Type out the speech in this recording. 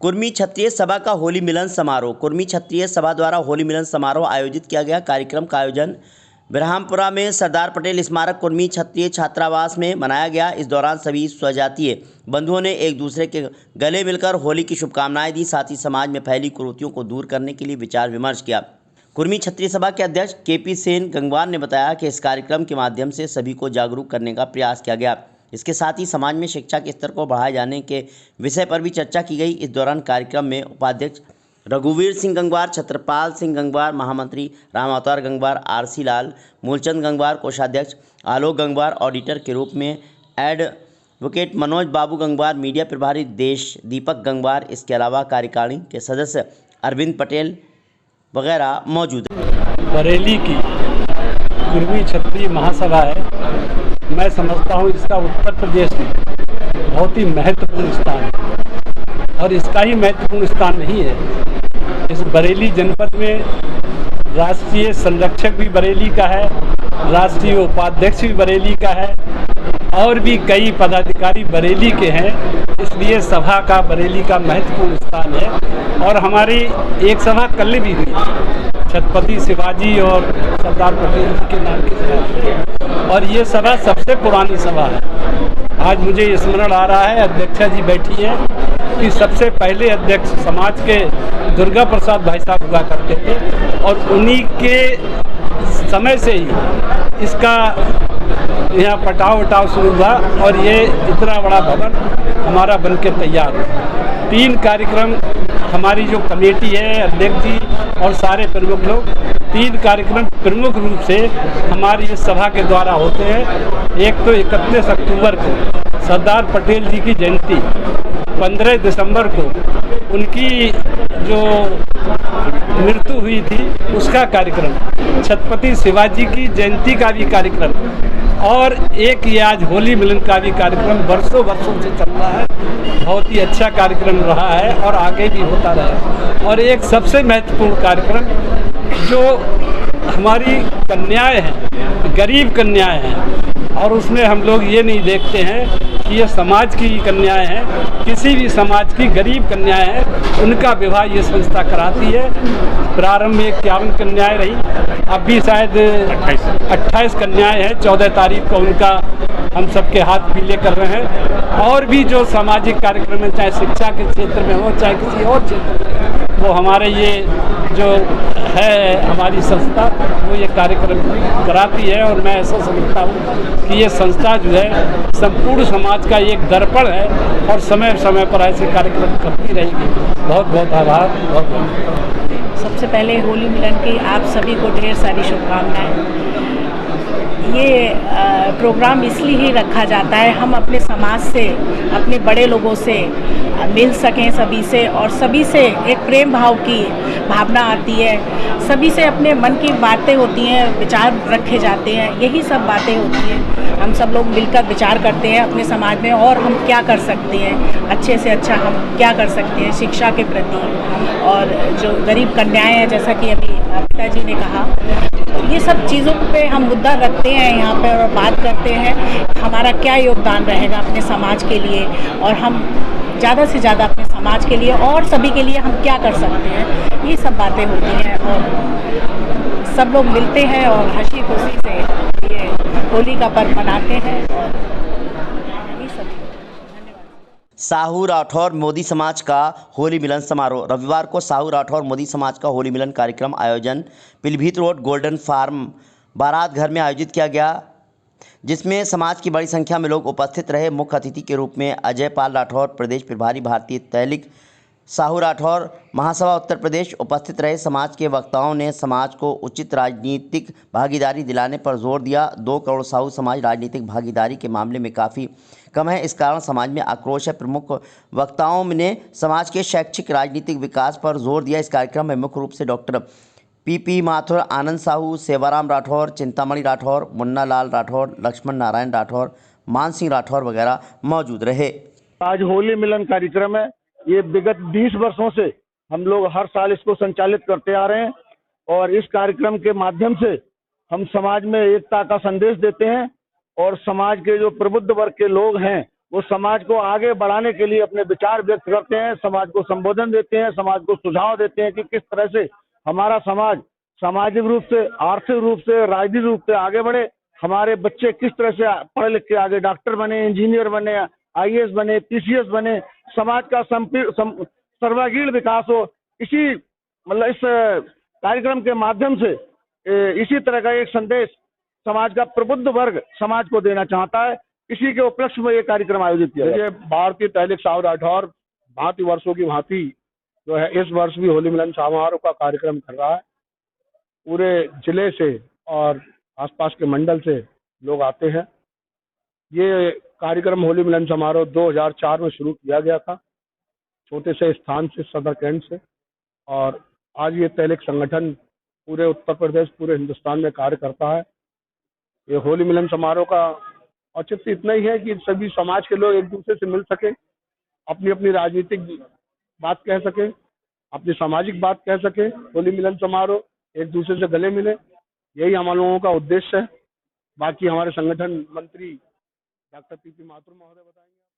कुर्मी क्षत्रिय सभा का होली मिलन समारोह। कुर्मी क्षत्रिय सभा द्वारा होली मिलन समारोह आयोजित किया गया। कार्यक्रम का आयोजन ब्रह्मपुरा में सरदार पटेल स्मारक कुर्मी क्षत्रिय छात्रावास में मनाया गया। इस दौरान सभी स्वजातीय बंधुओं ने एक दूसरे के गले मिलकर होली की शुभकामनाएं दी। साथ ही समाज में फैली कुरीतियों को दूर करने के लिए विचार विमर्श किया। कुर्मी क्षत्रिय सभा के अध्यक्ष केपी सेन गंगवार ने बताया कि इस कार्यक्रम के माध्यम से सभी को जागरूक करने का प्रयास किया गया। इसके साथ ही समाज में शिक्षा के स्तर को बढ़ाए जाने के विषय पर भी चर्चा की गई। इस दौरान कार्यक्रम में उपाध्यक्ष रघुवीर सिंह गंगवार, छत्रपाल सिंह गंगवार, महामंत्री राम अवतार गंगवार, आरसी लाल, मूलचंद गंगवार, कोषाध्यक्ष आलोक गंगवार, ऑडिटर के रूप में एडवोकेट मनोज बाबू गंगवार, मीडिया प्रभारी देश दीपक गंगवार, इसके अलावा कार्यकारिणी के सदस्य अरविंद पटेल वगैरह मौजूद हैं। बरेली की कुर्मी क्षत्रिय महासभा है। मैं समझता हूँ इसका उत्तर प्रदेश में बहुत ही महत्वपूर्ण स्थान है और इसका ही महत्वपूर्ण स्थान नहीं है। इस बरेली जनपद में राष्ट्रीय संरक्षक भी बरेली का है, राष्ट्रीय उपाध्यक्ष भी बरेली का है और भी कई पदाधिकारी बरेली के हैं। इसलिए सभा का बरेली का महत्वपूर्ण स्थान है और हमारी एक सभा कल भी हुई छत्रपति शिवाजी और सरदार पटेल जी के नाम की सभा और ये सभा सबसे पुरानी सभा है। आज मुझे स्मरण आ रहा है, अध्यक्षा जी बैठी है, कि सबसे पहले अध्यक्ष समाज के दुर्गा प्रसाद भाई साहब हुआ करते थे और उन्हीं के समय से ही इसका यहाँ पटाव वटाव शुरू हुआ और ये इतना बड़ा भवन हमारा बन के तैयार हुआ। 3 कार्यक्रम हमारी जो कमेटी है, अध्यक्ष जी और सारे प्रमुख लोग, 3 कार्यक्रम प्रमुख रूप से हमारी इस सभा के द्वारा होते हैं। एक तो 31 अक्टूबर को सरदार पटेल जी की जयंती, 15 दिसंबर को उनकी जो मृत्यु हुई थी उसका कार्यक्रम, छत्रपति शिवाजी की जयंती का भी कार्यक्रम और एक ये आज होली मिलन का भी कार्यक्रम वर्षों से चल रहा है। बहुत ही अच्छा कार्यक्रम रहा है और आगे भी होता रहा। और एक सबसे महत्वपूर्ण कार्यक्रम जो हमारी कन्याएं हैं, गरीब कन्याएं हैं और उसमें हम लोग ये नहीं देखते हैं कि ये समाज की कन्याएं हैं, किसी भी समाज की गरीब कन्याएं हैं, उनका विवाह ये संस्था कराती है। प्रारंभ में 51 कन्याएं रही, अब भी शायद 28 कन्याएं हैं। 14 तारीख को उनका हम सबके हाथ पीले कर रहे हैं। और भी जो सामाजिक कार्यक्रम है, चाहे शिक्षा के क्षेत्र में हो चाहे किसी और क्षेत्र में, वो हमारे ये जो है हमारी संस्था वो ये कार्यक्रम कराती है और मैं ऐसा समझता हूँ कि ये संस्था जो है संपूर्ण समाज का एक दर्पण है और समय समय पर ऐसे कार्यक्रम करती रहेगी। बहुत बहुत आभार। सबसे पहले होली मिलन की आप सभी को ढेर सारी शुभकामनाएं। ये प्रोग्राम इसलिए ही रखा जाता है हम अपने समाज से, अपने बड़े लोगों से मिल सकें, सभी से, और सभी से एक प्रेम भाव की भावना आती है, सभी से अपने मन की बातें होती हैं, विचार रखे जाते हैं, यही सब बातें होती हैं। हम सब लोग मिलकर विचार करते हैं अपने समाज में और हम क्या कर सकते हैं, अच्छे से अच्छा हम क्या कर सकते हैं शिक्षा के प्रति। और जो गरीब कन्याएं हैं, जैसा कि अभी पिताजी ने कहा, ये सब चीज़ों पे हम मुद्दा रखते हैं यहाँ पे और बात करते हैं हमारा क्या योगदान रहेगा अपने समाज के लिए और हम ज़्यादा से ज़्यादा अपने समाज के लिए और सभी के लिए हम क्या कर सकते हैं। ये सब बातें होती हैं और सब लोग मिलते हैं और हंसी खुशी से ये होली का पर्व मनाते हैं और ये सब। साहू राठौर मोदी समाज का होली मिलन समारोह। रविवार को साहू राठौर मोदी समाज का होली मिलन कार्यक्रम आयोजन पीलीभीत रोड गोल्डन फार्म बारात घर में आयोजित किया गया, जिसमें समाज की बड़ी संख्या में लोग उपस्थित रहे। मुख्य अतिथि के रूप में अजय पाल राठौर, प्रदेश प्रभारी भारतीय तैलिक साहू राठौर महासभा उत्तर प्रदेश उपस्थित रहे। समाज के वक्ताओं ने समाज को उचित राजनीतिक भागीदारी दिलाने पर जोर दिया। 2 करोड़ साहू समाज राजनीतिक भागीदारी के मामले में काफ़ी कम है, इस कारण समाज में आक्रोश है। प्रमुख वक्ताओं ने समाज के शैक्षिक राजनीतिक विकास पर जोर दिया। इस कार्यक्रम में मुख्य रूप से डॉक्टर पी माथुर, आनंद साहू, सेवाराम राठौर, चिंतामणि राठौर, मुन्ना लाल राठौर, लक्ष्मण नारायण राठौर, मान सिंह राठौर वगैरह मौजूद रहे। आज होली मिलन कार्यक्रम है। ये विगत 20 वर्षों से हम लोग हर साल इसको संचालित करते आ रहे हैं और इस कार्यक्रम के माध्यम से हम समाज में एकता का संदेश देते हैं और समाज के जो प्रबुद्ध वर्ग के लोग हैं वो समाज को आगे बढ़ाने के लिए अपने विचार व्यक्त करते हैं, समाज को संबोधन देते हैं, समाज को सुझाव देते हैं कि किस तरह से हमारा समाज सामाजिक रूप से, आर्थिक रूप से, राजनीतिक रूप से आगे बढ़े, हमारे बच्चे किस तरह से पढ़ लिख के आगे डॉक्टर बने, इंजीनियर बने, आईएएस बने, पीसीएस बने, समाज का सर्वांगीण विकास हो। इसी मतलब इस कार्यक्रम के माध्यम से इसी तरह का एक संदेश समाज का प्रबुद्ध वर्ग समाज को देना चाहता है। इसी के उपलक्ष्य में ये कार्यक्रम आयोजित किया गया। भारतीय तहलीक साहु राठौर भांति वर्षों की भांति जो है इस वर्ष भी होली मिलन समारोह का कार्यक्रम कर रहा है। पूरे जिले से और आसपास के मंडल से लोग आते हैं। ये कार्यक्रम होली मिलन समारोह 2004 में शुरू किया गया था, छोटे से स्थान से, सदर कैंट से, और आज ये तहलीक संगठन पूरे उत्तर प्रदेश, पूरे हिंदुस्तान में कार्य करता है। ये होली मिलन समारोह का औचित्य इतना ही है कि सभी समाज के लोग एक दूसरे से मिल सके, अपनी अपनी राजनीतिक बात कह सके, अपनी सामाजिक बात कह सके। होली मिलन समारोह एक दूसरे से गले मिले, यही हम लोगों का उद्देश्य है। बाकी हमारे संगठन मंत्री डॉक्टर पीपी माथुर महोदय बताएंगे।